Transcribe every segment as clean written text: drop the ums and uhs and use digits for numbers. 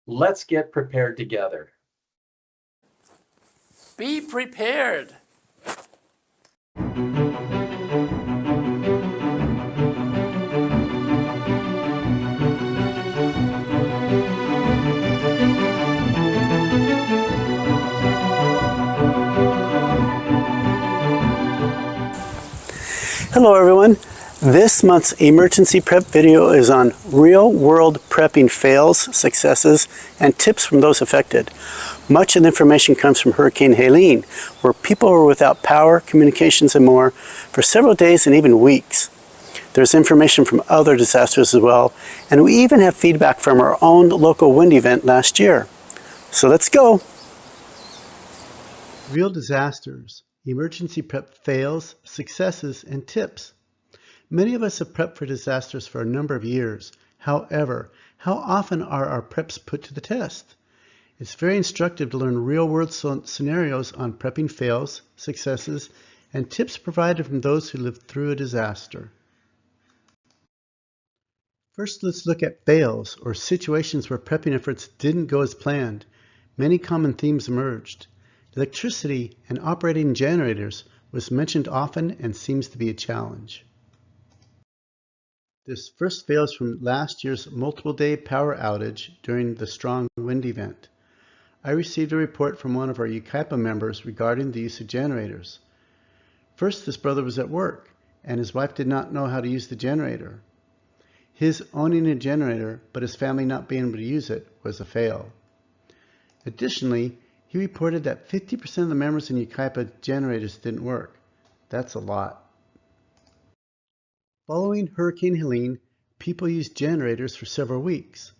Let's get prepared together. Be prepared. Hello everyone. This month's emergency prep video is on real-world prepping fails, successes, and tips from those affected. Much of the information comes from Hurricane Helene, where people were without power, communications, and more for several days and even weeks. There's information from other disasters as well, and we even have feedback from our own local wind event last year. So let's go. Real disasters, emergency prep fails, successes, and tips. Many of us have prepped for disasters for a number of years. However, how often are our preps put to the test? It's very instructive to learn real-world scenarios on prepping fails, successes, and tips provided from those who lived through a disaster. First, let's look at fails, or situations where prepping efforts didn't go as planned. Many common themes emerged. Electricity and operating generators was mentioned often and seems to be a challenge. This first fails from last year's multiple-day power outage during the strong wind event. I received a report from one of our UKIPA members regarding the use of generators. First, this brother was at work, and his wife did not know how to use the generator. His owning a generator, but his family not being able to use it, was a fail. Additionally, he reported that 50% of the members in UKIPA generators didn't work. That's a lot. Following Hurricane Helene, people used generators for several weeks.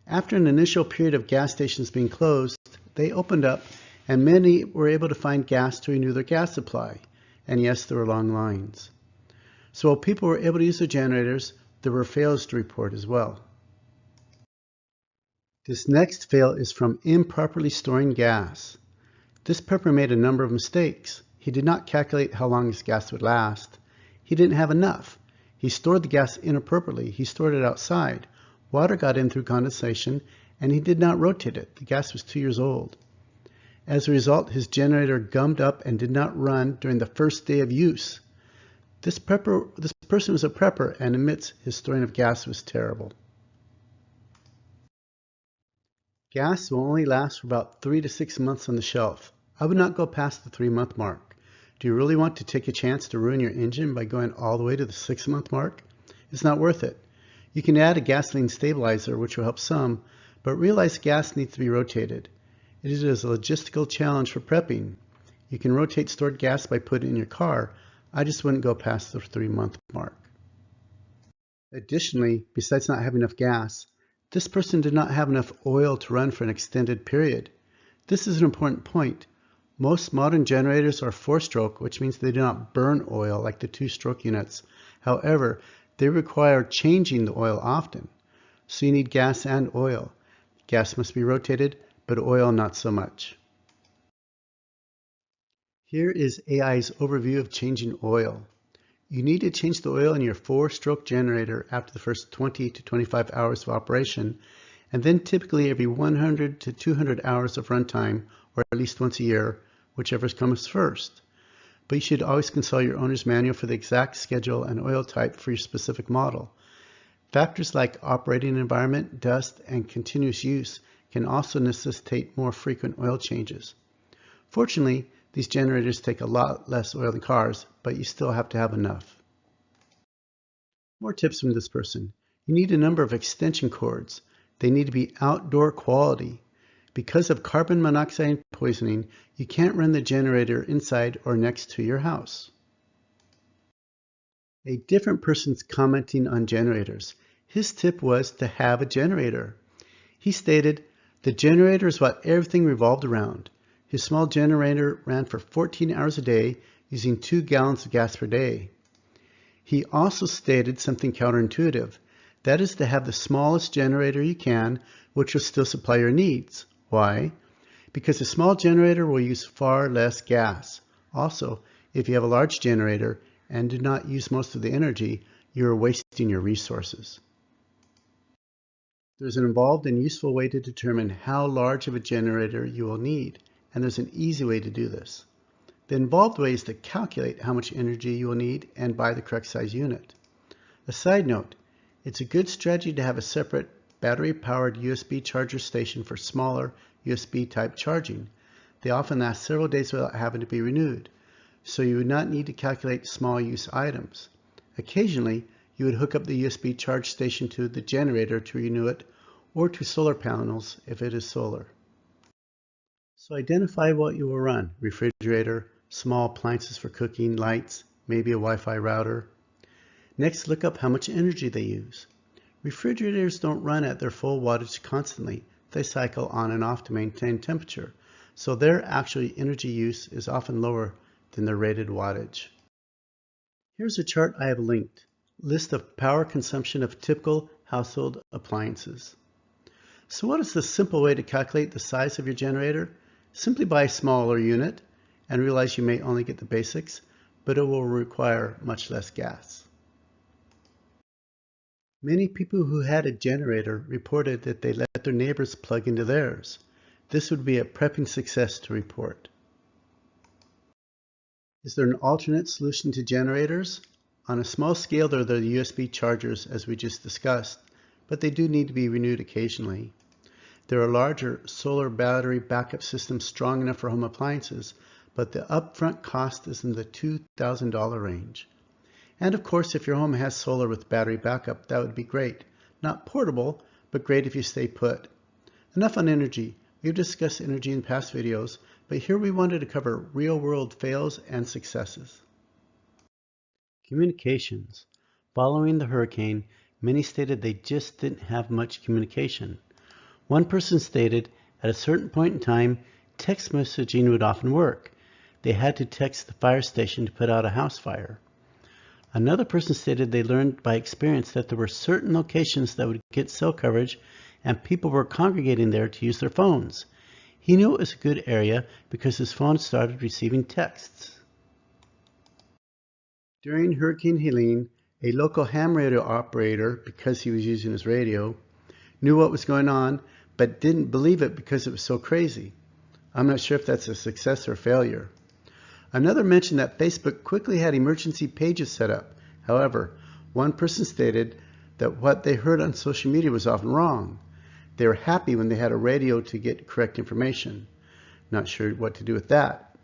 After an initial period of gas stations being closed, they opened up and many were able to find gas to renew their gas supply. And yes, there were long lines. So while people were able to use their generators, there were fails to report as well. This next fail is from improperly storing gas. This prepper made a number of mistakes. He did not calculate how long his gas would last. He didn't have enough. He stored the gas inappropriately. He stored it outside. Water got in through condensation, and he did not rotate it. The gas was 2 years old. As a result, his generator gummed up and did not run during the first day of use. This person was a prepper and admits his storing of gas was terrible. Gas will only last for about 3 to 6 months on the shelf. I would not go past the 3-month mark. Do you really want to take a chance to ruin your engine by going all the way to the 6-month mark? It's not worth it. You can add a gasoline stabilizer, which will help some, but realize gas needs to be rotated. It is a logistical challenge for prepping. You can rotate stored gas by putting it in your car. I just wouldn't go past the 3-month mark. Additionally, besides not having enough gas, this person did not have enough oil to run for an extended period. This is an important point. Most modern generators are 4-stroke, which means they do not burn oil like the 2-stroke units. However, they require changing the oil often. So you need gas and oil. Gas must be rotated, but oil not so much. Here is AI's overview of changing oil. You need to change the oil in your 4-stroke generator after the first 20 to 25 hours of operation, and then typically every 100 to 200 hours of runtime, or at least once a year, whichever comes first. But you should always consult your owner's manual for the exact schedule and oil type for your specific model. Factors like operating environment, dust, and continuous use can also necessitate more frequent oil changes. Fortunately, these generators take a lot less oil than cars, but you still have to have enough. More tips from this person. You need a number of extension cords. They need to be outdoor quality. Because of carbon monoxide poisoning, you can't run the generator inside or next to your house. A different person's commenting on generators. His tip was to have a generator. He stated, "The generator is what everything revolved around." His small generator ran for 14 hours a day, using 2 gallons of gas per day. He also stated something counterintuitive. That is to have the smallest generator you can, which will still supply your needs. Why? Because a small generator will use far less gas. Also, If you have a large generator and do not use most of the energy, you are wasting your resources. There's an involved and useful way to determine how large of a generator you will need, and there's an easy way to do this. The involved way is to calculate how much energy you will need and buy the correct size unit. A side note, it's a good strategy to have a separate battery-powered USB charger station for smaller USB-type charging. They often last several days without having to be renewed, so you would not need to calculate small-use items. Occasionally, you would hook up the USB charge station to the generator to renew it, or to solar panels if it is solar. So identify what you will run: refrigerator, small appliances for cooking, lights, maybe a Wi-Fi router. Next, look up how much energy they use. Refrigerators don't run at their full wattage constantly. They cycle on and off to maintain temperature, so their actual energy use is often lower than their rated wattage. Here's a chart I have linked. List of power consumption of typical household appliances. So what is the simple way to calculate the size of your generator? Simply buy a smaller unit and realize you may only get the basics, but it will require much less gas. Many people who had a generator reported that they let their neighbors plug into theirs. This would be a prepping success to report. Is there an alternate solution to generators? On a small scale, there are the USB chargers, as we just discussed, but they do need to be renewed occasionally. There are larger solar battery backup systems strong enough for home appliances, but the upfront cost is in the $2,000 range. And of course, if your home has solar with battery backup, that would be great. Not portable, but great if you stay put. Enough on energy. We've discussed energy in past videos, but here we wanted to cover real-world fails and successes. Communications. Following the hurricane, many stated they just didn't have much communication. One person stated, at a certain point in time, text messaging would often work. They had to text the fire station to put out a house fire. Another person stated they learned by experience that there were certain locations that would get cell coverage and people were congregating there to use their phones. He knew it was a good area because his phone started receiving texts. During Hurricane Helene, a local ham radio operator, because he was using his radio, knew what was going on, but didn't believe it because it was so crazy. I'm not sure if that's a success or failure. Another mentioned that Facebook quickly had emergency pages set up. However, one person stated that what they heard on social media was often wrong. They were happy when they had a radio to get correct information. Not sure what to do with that.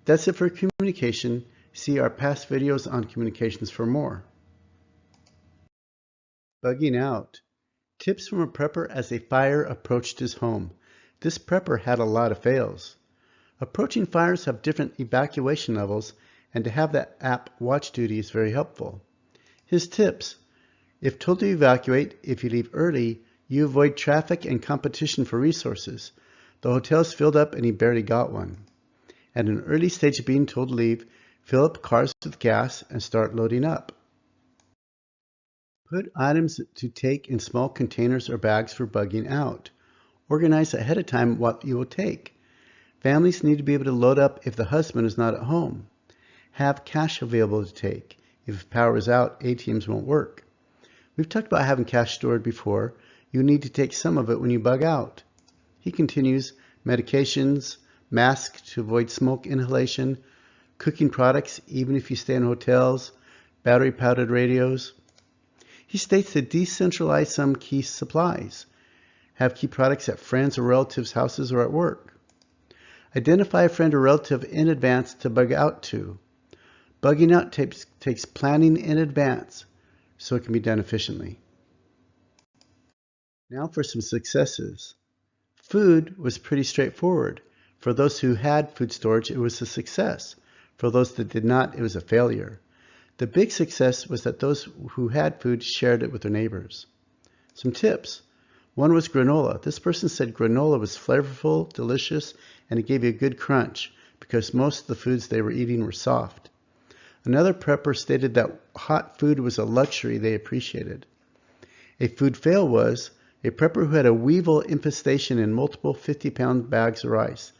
That's it for communication. See our past videos on communications for more. Bugging out. Tips from a prepper as a fire approached his home. This prepper had a lot of fails. Approaching fires have different evacuation levels, and to have that app watch duty is very helpful. His tips. If told to evacuate, if you leave early, you avoid traffic and competition for resources. The hotel's filled up and he barely got one. At an early stage of being told to leave, fill up cars with gas and start loading up. Put items to take in small containers or bags for bugging out. Organize ahead of time what you will take. Families need to be able to load up if the husband is not at home. Have cash available to take. If power is out, ATMs won't work. We've talked about having cash stored before. You need to take some of it when you bug out. He continues, medications, masks to avoid smoke inhalation, cooking products even if you stay in hotels, battery-powered radios. He states to decentralize some key supplies. Have key products at friends or relatives' houses or at work. Identify a friend or relative in advance to bug out to. Bugging out takes planning in advance so it can be done efficiently. Now for some successes. Food was pretty straightforward. For those who had food storage, it was a success. For those that did not, it was a failure. The big success was that those who had food shared it with their neighbors. Some tips. One was granola. This person said granola was flavorful, delicious, and it gave you a good crunch because most of the foods they were eating were soft. Another prepper stated that hot food was a luxury they appreciated. A food fail was a prepper who had a weevil infestation in multiple 50-pound bags of rice.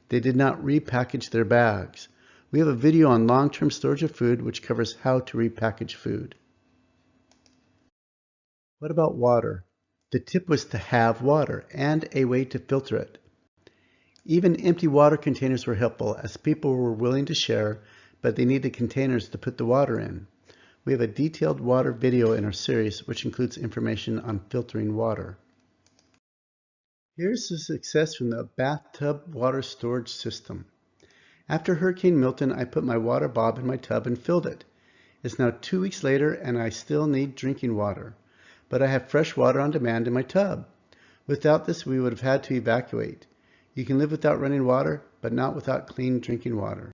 They did not repackage their bags. We have a video on long-term storage of food which covers how to repackage food. What about water? The tip was to have water and a way to filter it. Even empty water containers were helpful as people were willing to share, but they needed containers to put the water in. We have a detailed water video in our series which includes information on filtering water. Here's the success from the bathtub water storage system. After Hurricane Milton, I put my WaterBOB in my tub and filled it. It's now 2 weeks later and I still need drinking water, but I have fresh water on demand in my tub. Without this, we would have had to evacuate. You can live without running water, but not without clean drinking water.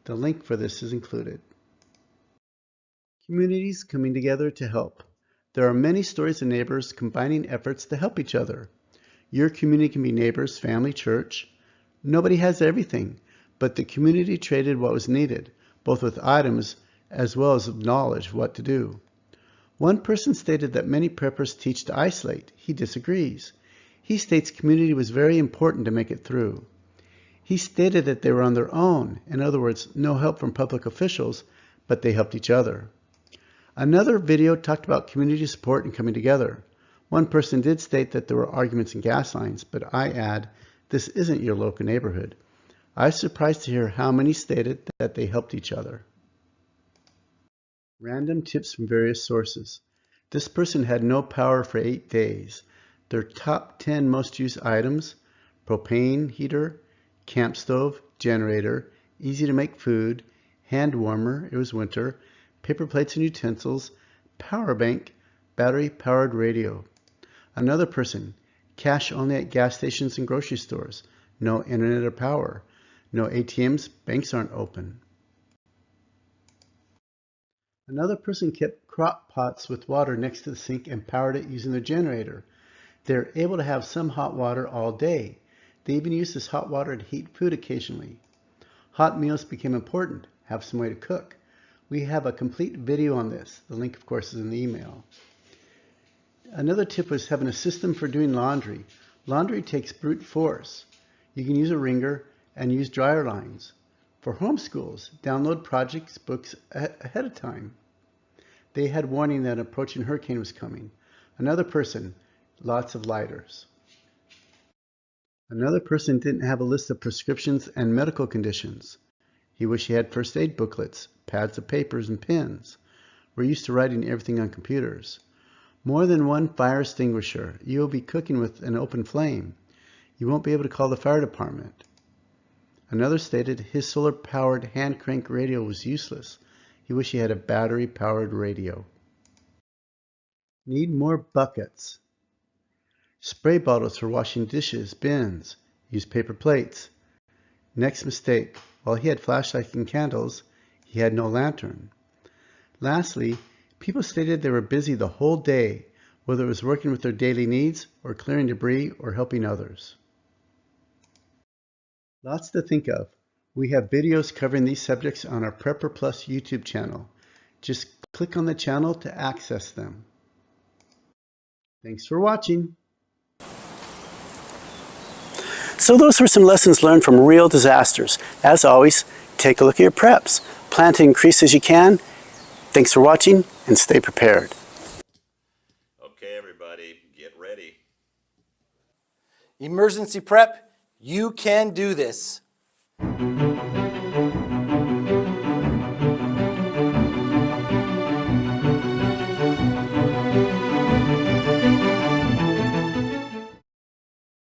The link for this is included. Communities coming together to help. There are many stories of neighbors combining efforts to help each other. Your community can be neighbors, family, church. Nobody has everything, but the community traded what was needed, both with items as well as knowledge of what to do. One person stated that many preppers teach to isolate. He disagrees. He states community was very important to make it through. He stated that they were on their own, in other words, no help from public officials, but they helped each other. Another video talked about community support and coming together. One person did state that there were arguments in gas lines, but I add, this isn't your local neighborhood. I was surprised to hear how many stated that they helped each other. Random tips from various sources. This person had no power for 8 days. Their top 10 most used items: propane heater, camp stove, generator, easy to make food, hand warmer, it was winter, paper plates and utensils, power bank, battery powered radio. Another person, cash only at gas stations and grocery stores, no internet or power, no ATMs, banks aren't open. Another person kept crock pots with water next to the sink and powered it using their generator. They're able to have some hot water all day. They even use this hot water to heat food occasionally. Hot meals became important. Have some way to cook. We have a complete video on this. The link, of course, is in the email. Another tip was having a system for doing laundry. Laundry takes brute force. You can use a wringer and use dryer lines. For homeschools, download projects books ahead of time. They had warning that an approaching hurricane was coming. Another person, lots of lighters. Another person didn't have a list of prescriptions and medical conditions. He wished he had first aid booklets, pads of papers, and pens. We're used to writing everything on computers. More than one fire extinguisher. You will be cooking with an open flame. You won't be able to call the fire department. Another stated his solar-powered hand crank radio was useless. He wished he had a battery-powered radio. Need more buckets. Spray bottles for washing dishes, bins. Use paper plates. Next mistake. While he had flashlights and candles, he had no lantern. Lastly, people stated they were busy the whole day, whether it was working with their daily needs or clearing debris or helping others. Lots to think of. We have videos covering these subjects on our Prepper Plus YouTube channel. Just click on the channel to access them. Thanks for watching. So those were some lessons learned from real disasters. As always, take a look at your preps. Plan to increase as you can. Thanks for watching and stay prepared. Okay, everybody, get ready. Emergency prep, you can do this.